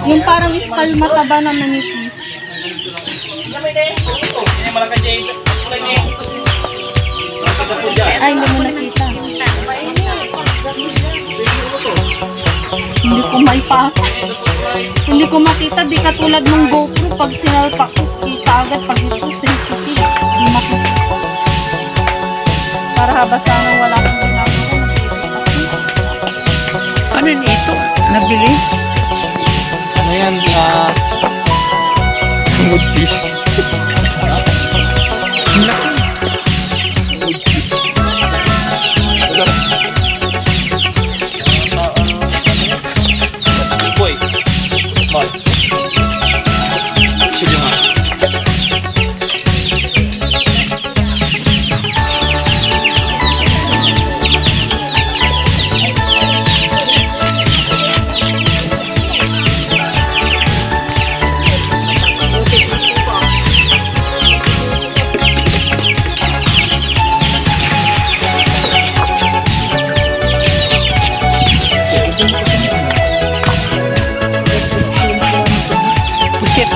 Yung parang iskal mataba na manipis. Ay, hindi mo nakita. Hindi ko maipasok. Hindi ko makita, di katulad ng GoPro. Pag sinalpak ko, kita agad. Pag ito, sensitive. Hindi makita. Para habasa nang wala kang ginagawa. Ano yun ito? Nabili? Ano yan? Woodfish. Ang laki. Boy. Boy. Sige nga. Pusit.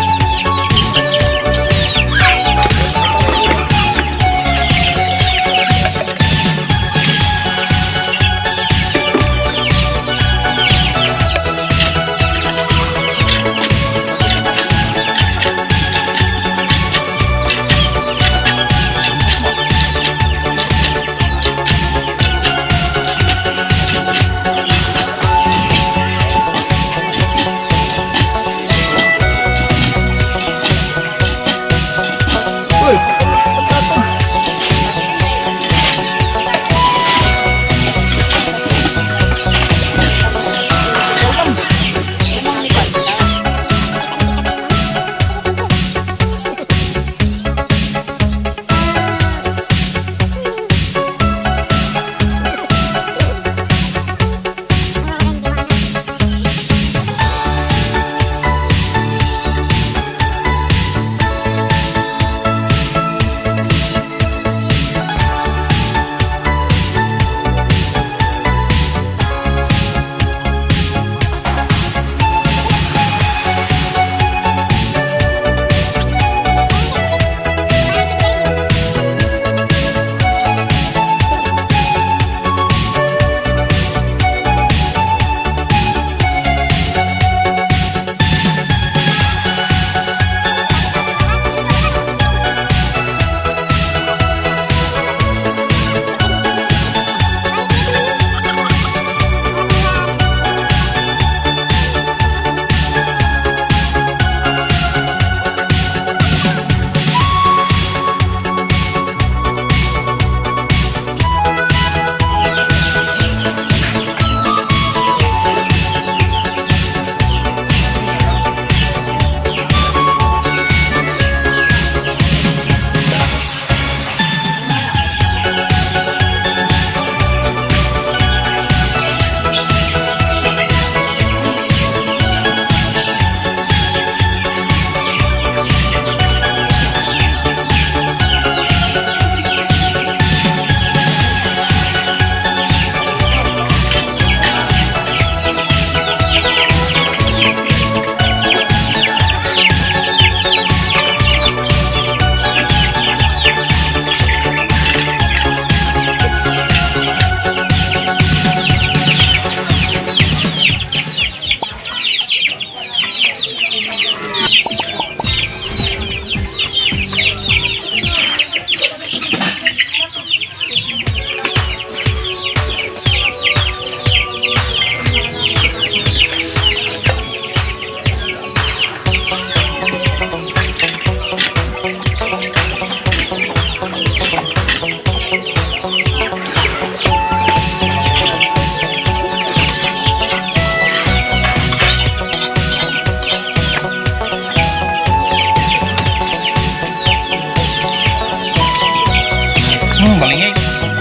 Malingay.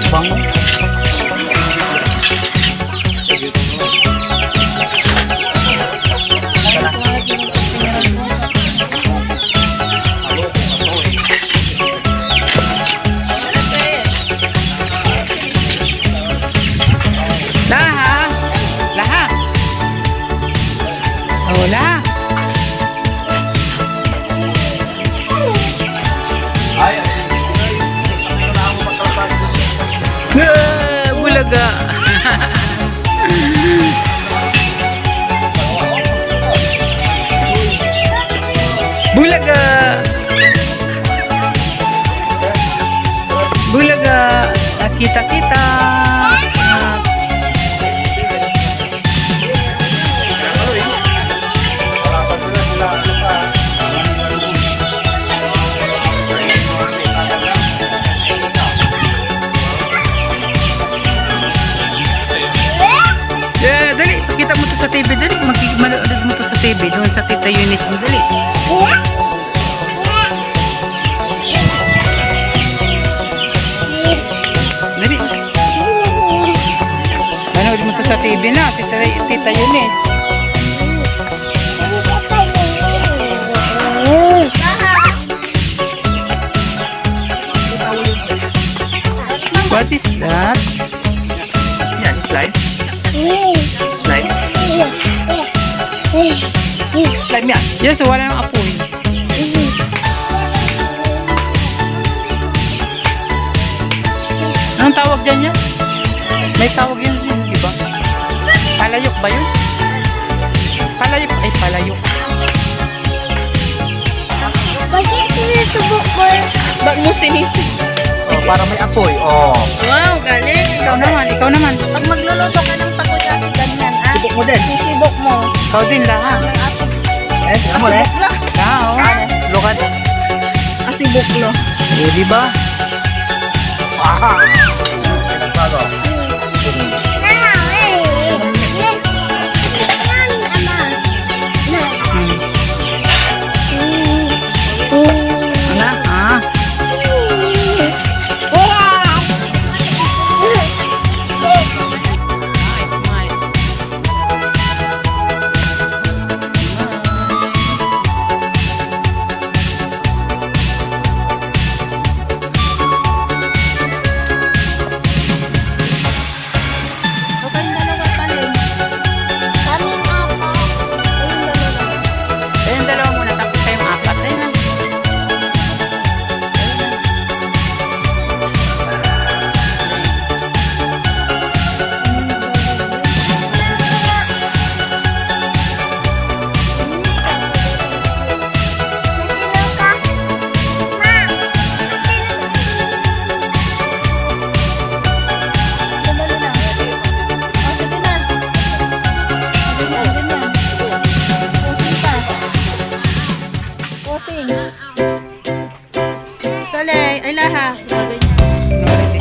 Bango. Laha. Laha. Oh, laha. sa TV, dali. Manood mo to sa TV. Doon sa Tita Eunice mo, dali. Dali. Manood mo to sa TV na, Tita Eunice. What is that? Yan, slime. Slime. Slime yan. Yes, wala nang apoy. Anong tawag dyan yan? May tawag yun, di ba? Palayok ba yun? Palayok, ay palayok. Bakit sinisubok mo? Ba't mo sinisubok? Oh, para may apoy. Oh. Wow, galing. Ikaw naman, ikaw naman. Pag magluluto ka ng takoyaki, ganyan, ah. Sibok mo din. Sisibok mo. Ikaw din lahat. May asin. Eh, tignan mo eh. Asibok lang. Oo. Lukat. Asibok lo. Eh, di ba? Aha! Pinagbago. Ano? Ah. Ayun, dalawa muna. Tapos tayong apat. Ayun. Ay laha. Hindi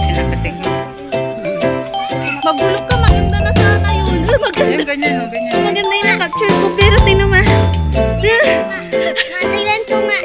sila katingin. Magbulok ka, maganda na sana yun. Maganda. Ayun, ganyan, no, ganyan. Maganda yung na-capture ko, pero tingnan mo. Matigan ko nga.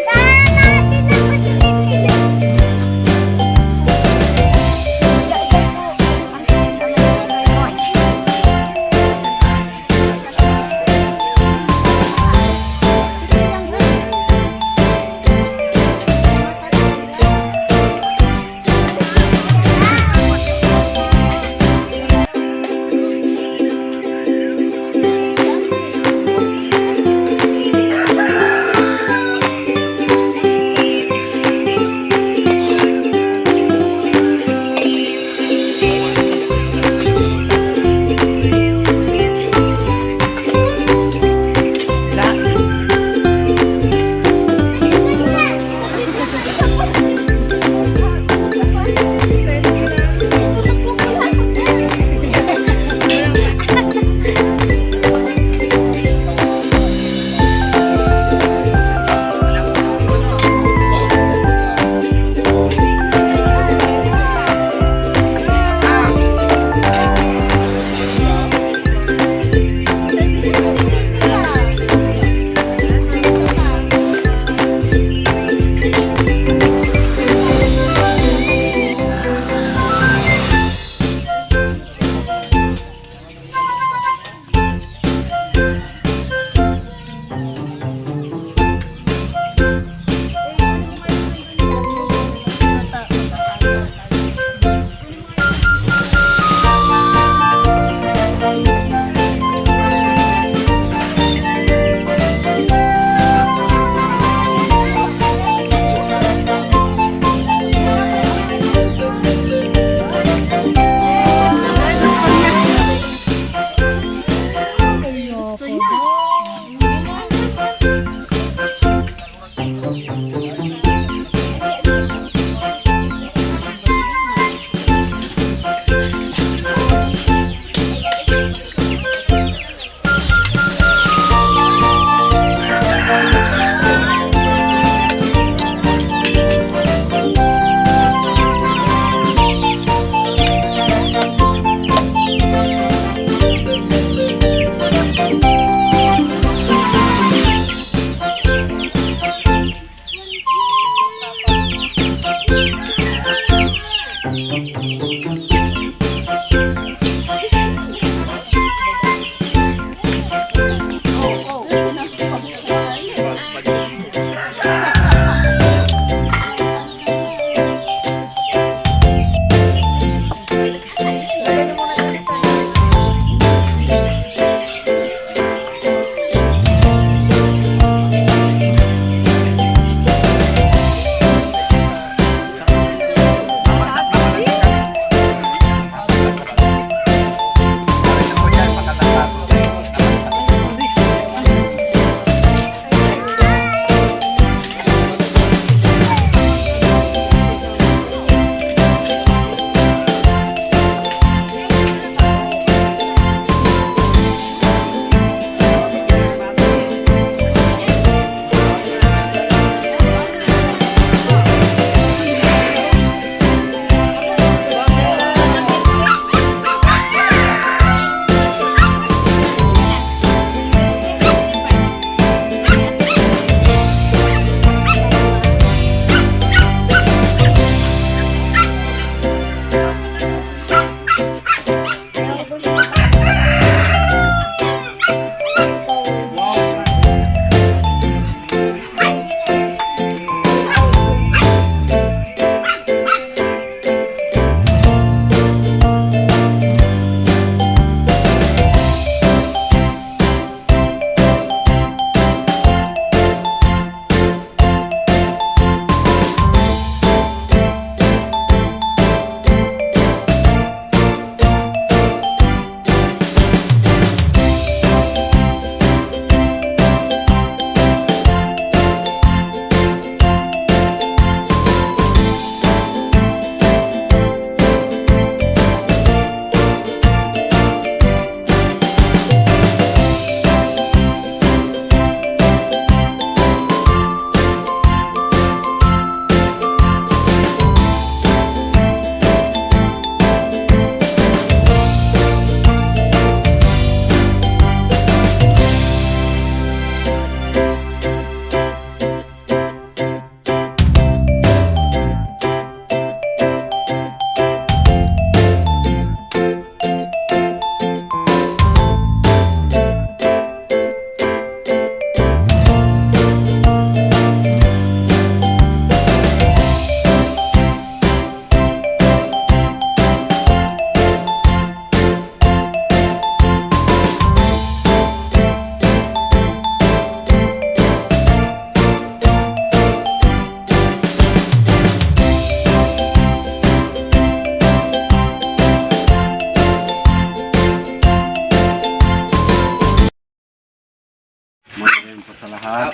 sa lahat.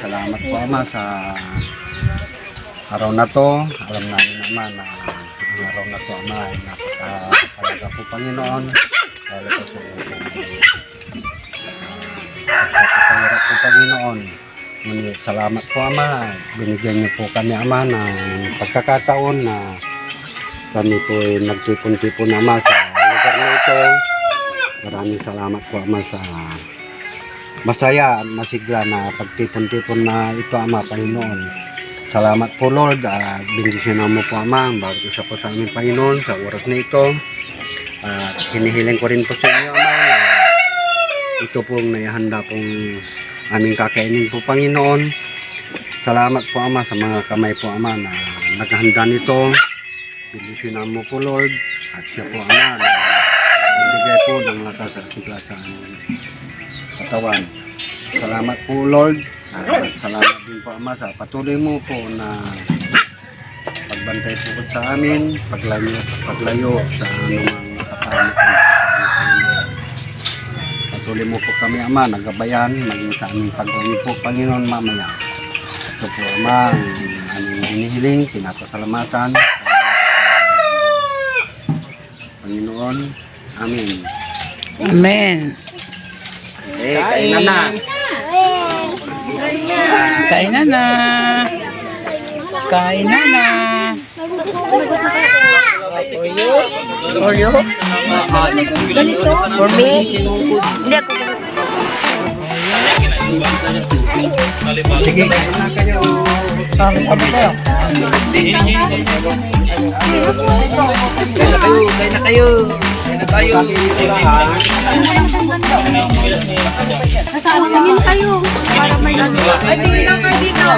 Salamat po Ama sa araw na to. Alam namin naman na ang araw na to Ama ay napakahalaga po Panginoon. Lalo po sa iyo po. Napakahirap po Panginoon. Ngunit salamat po Ama. Binigyan niyo po kami Ama ng pagkakataon na kami po ay nagtipon-tipon Ama sa lugar na ito. Maraming salamat po Ama sa masaya at masigla na pagtipon-tipon na ito Ama Panginoon. Salamat po Lord at bendisyonan mo po Ama ang bawat isa po sa aming Panginoon sa oras na ito. At hinihiling ko rin po sa inyo Ama na ito pong naihanda pong aming kakainin po Panginoon. Salamat po Ama sa mga kamay po Ama na naghahanda nito. Bendisyonan mo po Lord at siya po Ama na nagbigay po ng lakas at sigla sa aming katawan. Salamat po Lord at salamat din po Ama sa patuloy mo po na pagbantay po sa amin, paglayo sa anumang kapahamak. Patuloy mo po kami Ama, nagabayan, maging sa aming paglayo po Panginoon mamaya. Ito po Ama, ang aming hinihiling, pinapasalamatan. Panginoon, Amen. Amen. Okay, kainan na. Kain na na. Kain na na. Oreo? Ganito? For me? Hindi ako. Sige, kainan na kayo. Sabi kayo. Kain na kayo. Kasama namin kayo. Para may ano. Ay, tingin lang kayo dito.